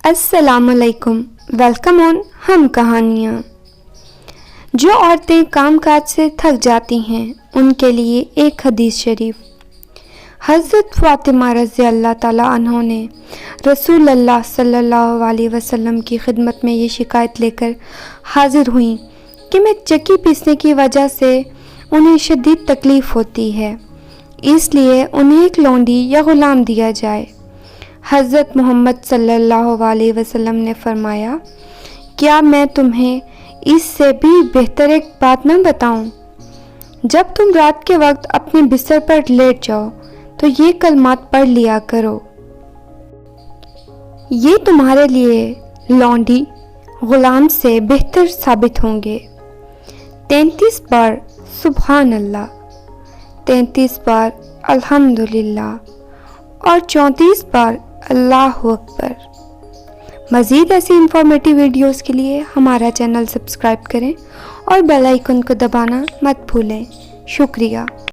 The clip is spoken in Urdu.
السلام علیکم، ویلکم آن ہم کہانیاں۔ جو عورتیں کام کاج سے تھک جاتی ہیں ان کے لیے ایک حدیث شریف۔ حضرت فاطمہ رضی اللہ تعالیٰ عنہ نے رسول اللہ صلی اللہ علیہ وسلم کی خدمت میں یہ شکایت لے کر حاضر ہوئیں کہ میں چکی پیسنے کی وجہ سے انہیں شدید تکلیف ہوتی ہے، اس لیے انہیں ایک لونڈی یا غلام دیا جائے۔ حضرت محمد صلی اللہ علیہ وسلم نے فرمایا، کیا میں تمہیں اس سے بھی بہتر ایک بات نہ بتاؤں؟ جب تم رات کے وقت اپنے بستر پر لیٹ جاؤ تو یہ کلمات پڑھ لیا کرو، یہ تمہارے لیے لونڈی غلام سے بہتر ثابت ہوں گے۔ 33 بار سبحان اللہ، 33 بار الحمدللہ اور 34 بار اللہ اکبر۔ مزید ایسی انفارمیٹیو ویڈیوز کے لیے ہمارا چینل سبسکرائب کریں اور بیل آئیکن کو دبانا مت بھولیں۔ شکریہ۔